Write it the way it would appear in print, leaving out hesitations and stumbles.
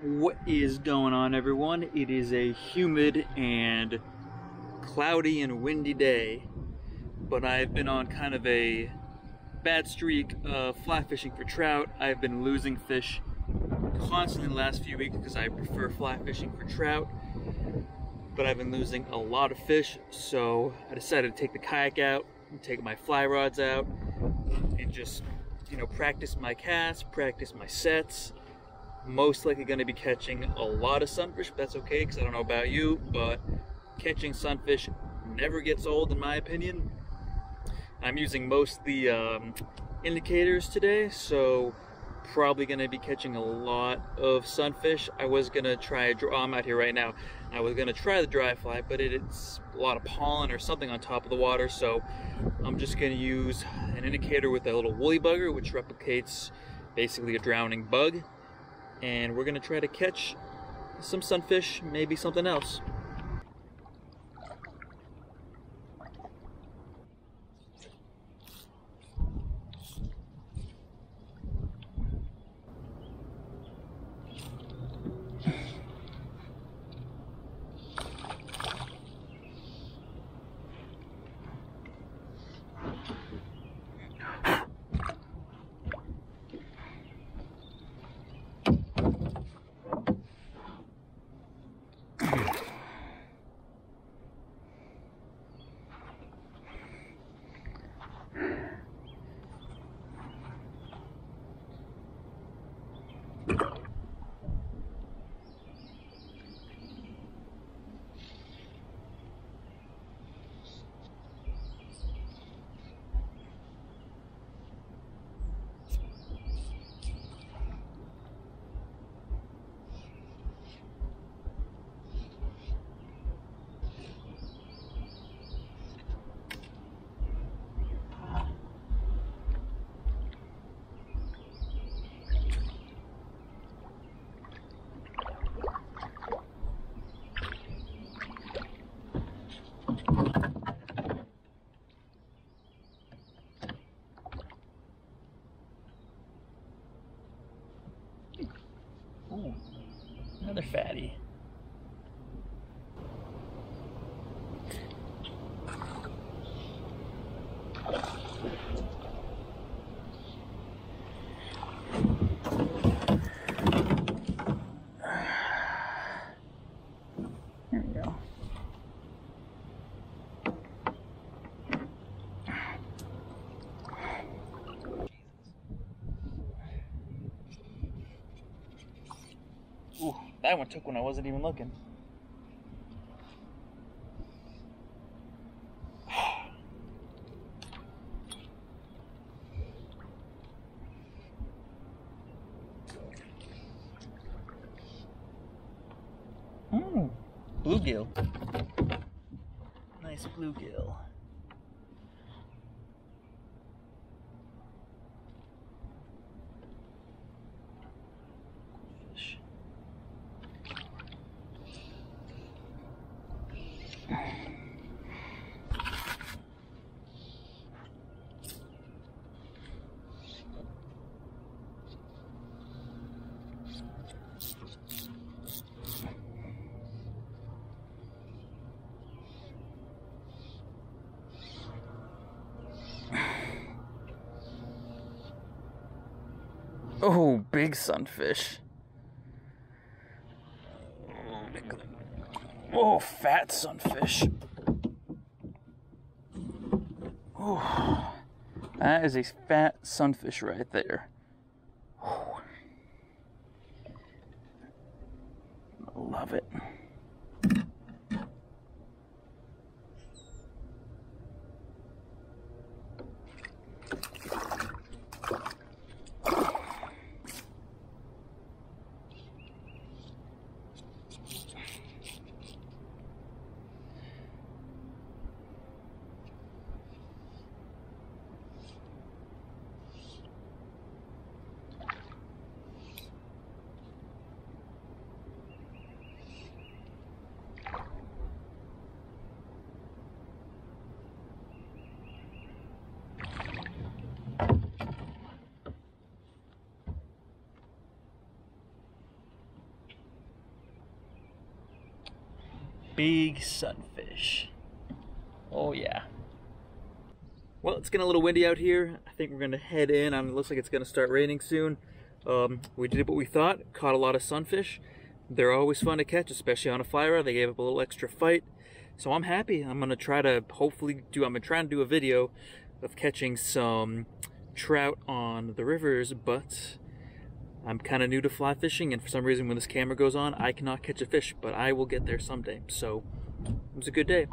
What is going on, everyone? It is a humid and cloudy and windy day, but I've been on kind of a bad streak of fly fishing for trout. I've been losing fish constantly the last few weeks because I prefer fly fishing for trout, but I've been losing a lot of fish, so I decided to take the kayak out and take my fly rods out and just, practice my casts, practice my sets. Most likely going to be catching a lot of sunfish, but that's okay because I don't know about you, but catching sunfish never gets old in my opinion. I'm using most of the indicators today, so probably going to be catching a lot of sunfish. I was going to try, I'm out here right now, I was going to try the dry fly, but it's a lot of pollen or something on top of the water, so I'm just going to use an indicator with a little woolly bugger, which replicates basically a drowning bug. And we're gonna try to catch some sunfish, maybe something else. Ooh, another fatty. There we go. Ooh, that one took when I wasn't even looking. Bluegill. Nice bluegill. Fish. Oh, big sunfish. Oh, fat sunfish. Oh, that is a fat sunfish right there. Oh. Love it. big sunfish. Oh yeah. Well, it's getting a little windy out here. I think we're gonna head in. It looks like it's gonna start raining soon. We did what we thought, caught a lot of sunfish. They're always fun to catch, especially on a fly rod. They gave up a little extra fight. So I'm happy. I'm gonna try to I'm trying to do a video of catching some trout on the rivers, but I'm kind of new to fly fishing, and for some reason when this camera goes on, I cannot catch a fish, but I will get there someday. So it was a good day.